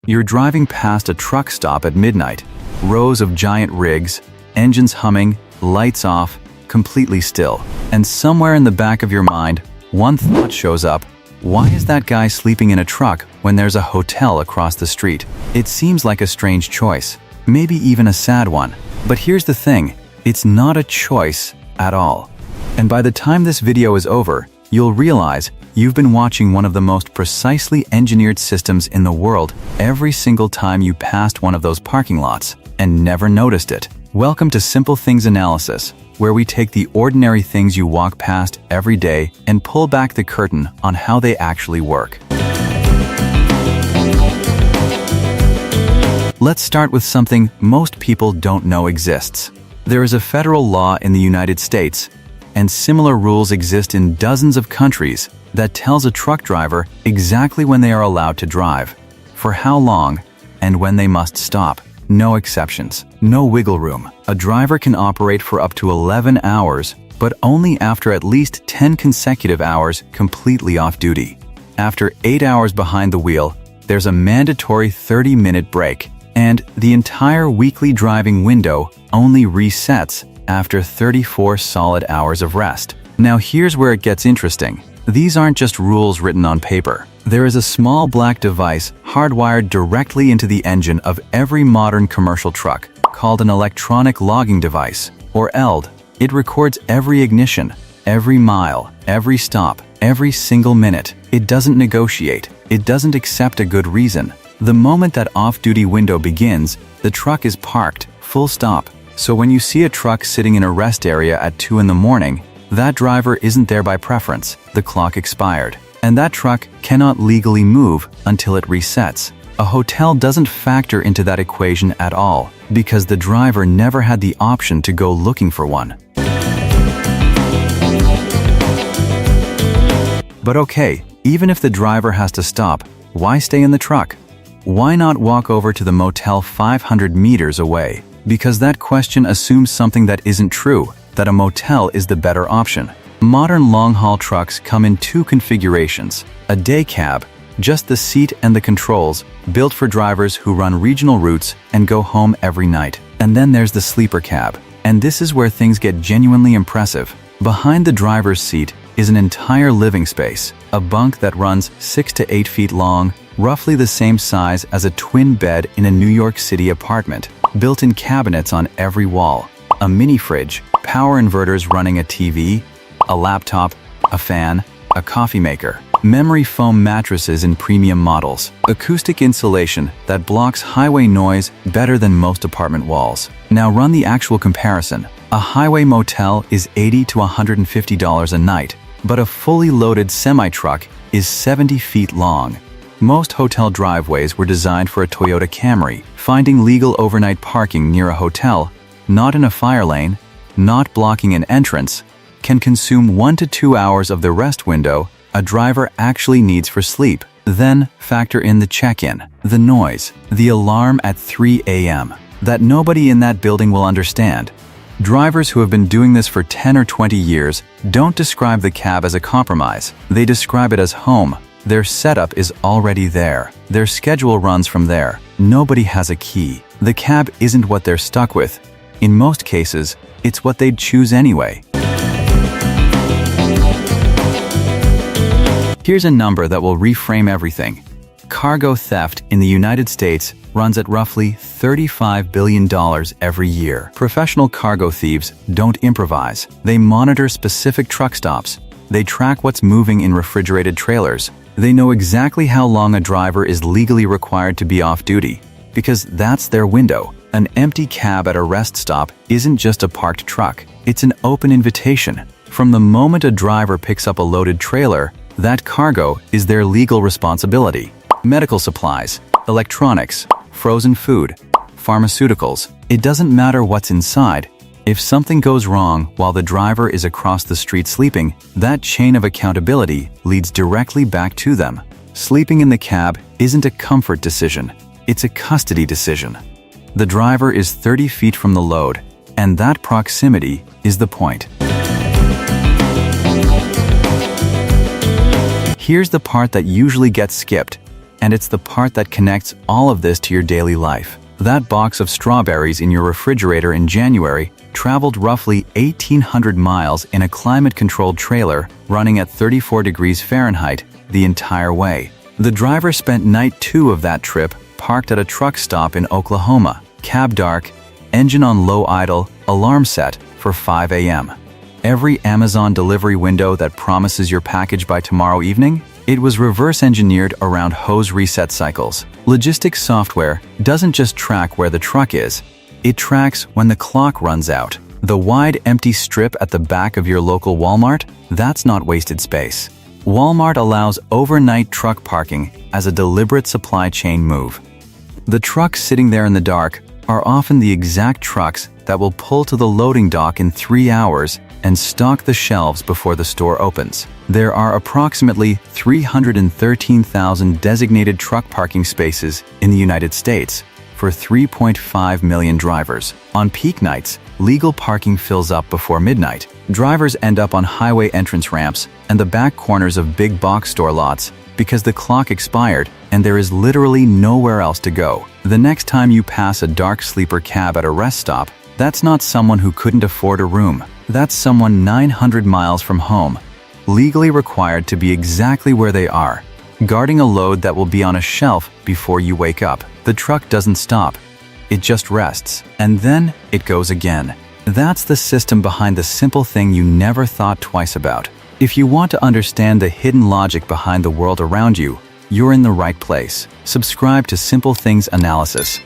You're driving past a truck stop at midnight. Rows of giant rigs, engines humming, lights off, completely still. And somewhere in the back of your mind, one thought shows up. Why is that guy sleeping in a truck when there's a hotel across the street? It seems like a strange choice, maybe even a sad one. But here's the thing, it's not a choice at all. And by the time this video is over, you'll realize you've been watching one of the most precisely engineered systems in the world every single time you passed one of those parking lots and never noticed it. Welcome to Simple Things Analysis, where we take the ordinary things you walk past every day and pull back the curtain on how they actually work. Let's start with something most people don't know exists. There is a federal law in the United States, and similar rules exist in dozens of countries, that tells a truck driver exactly when they are allowed to drive, for how long, and when they must stop. No exceptions, no wiggle room. A driver can operate for up to 11 hours, but only after at least 10 consecutive hours completely off duty. After 8 hours behind the wheel, there's a mandatory 30-minute break, and the entire weekly driving window only resets after 34 solid hours of rest. Now here's where it gets interesting. These aren't just rules written on paper. There is a small black device hardwired directly into the engine of every modern commercial truck, called an electronic logging device, or ELD. It records every ignition, every mile, every stop, every single minute. It doesn't negotiate. It doesn't accept a good reason. The moment that off-duty window begins, the truck is parked, full stop. So when you see a truck sitting in a rest area at 2 in the morning, that driver isn't there by preference. The clock expired. And that truck cannot legally move until it resets. A hotel doesn't factor into that equation at all, because the driver never had the option to go looking for one. But okay, even if the driver has to stop, why stay in the truck? Why not walk over to the motel 500 meters away? Because that question assumes something that isn't true, that a motel is the better option. Modern long-haul trucks come in two configurations: a day cab, just the seat and the controls, built for drivers who run regional routes and go home every night. And then there's the sleeper cab, and this is where things get genuinely impressive. Behind the driver's seat is an entire living space, a bunk that runs 6 to 8 feet long, roughly the same size as a twin bed in a New York City apartment, built-in cabinets on every wall, a mini fridge, power inverters running a TV, a laptop, a fan, a coffee maker, memory foam mattresses in premium models, acoustic insulation that blocks highway noise better than most apartment walls. Now run the actual comparison. A highway motel is $80 to $150 a night, but a fully loaded semi-truck is 70 feet long. Most hotel driveways were designed for a Toyota Camry. Finding legal overnight parking near a hotel, not in a fire lane, not blocking an entrance, can consume 1 to 2 hours of the rest window a driver actually needs for sleep. Then factor in the check-in, the noise, the alarm at 3 a.m. that nobody in that building will understand. Drivers who have been doing this for 10 or 20 years don't describe the cab as a compromise. They describe it as home. Their setup is already there. Their schedule runs from there. Nobody has a key. The cab isn't what they're stuck with. In most cases, it's what they'd choose anyway. Here's a number that will reframe everything. Cargo theft in the United States runs at roughly $35 billion every year. Professional cargo thieves don't improvise. They monitor specific truck stops. They track what's moving in refrigerated trailers. They know exactly how long a driver is legally required to be off duty, because that's their window. An empty cab at a rest stop isn't just a parked truck. It's an open invitation. From the moment a driver picks up a loaded trailer, that cargo is their legal responsibility. Medical supplies, electronics, frozen food, pharmaceuticals. It doesn't matter what's inside. If something goes wrong while the driver is across the street sleeping, that chain of accountability leads directly back to them. Sleeping in the cab isn't a comfort decision. It's a custody decision. The driver is 30 feet from the load, and that proximity is the point. Here's the part that usually gets skipped. and it's the part that connects all of this to your daily life. That box of strawberries in your refrigerator in January traveled roughly 1,800 miles in a climate-controlled trailer running at 34 degrees Fahrenheit the entire way. The driver spent night 2 of that trip parked at a truck stop in Oklahoma, cab dark, engine on low idle, alarm set for 5 a.m. Every Amazon delivery window that promises your package by tomorrow evening, it was reverse-engineered around hose reset cycles. Logistics software doesn't just track where the truck is, it tracks when the clock runs out. The wide, empty strip at the back of your local Walmart, that's not wasted space. Walmart allows overnight truck parking as a deliberate supply chain move. The trucks sitting there in the dark are often the exact trucks that will pull to the loading dock in 3 hours and stock the shelves before the store opens. There are approximately 313,000 designated truck parking spaces in the United States for 3.5 million drivers. On peak nights, legal parking fills up before midnight. Drivers end up on highway entrance ramps and the back corners of big box store lots because the clock expired and there is literally nowhere else to go. The next time you pass a dark sleeper cab at a rest stop, that's not someone who couldn't afford a room. That's someone 900 miles from home, legally required to be exactly where they are, guarding a load that will be on a shelf before you wake up. The truck doesn't stop. It just rests, and then it goes again. That's the system behind the simple thing you never thought twice about. If you want to understand the hidden logic behind the world around you, you're in the right place. Subscribe to Simple Things Analysis.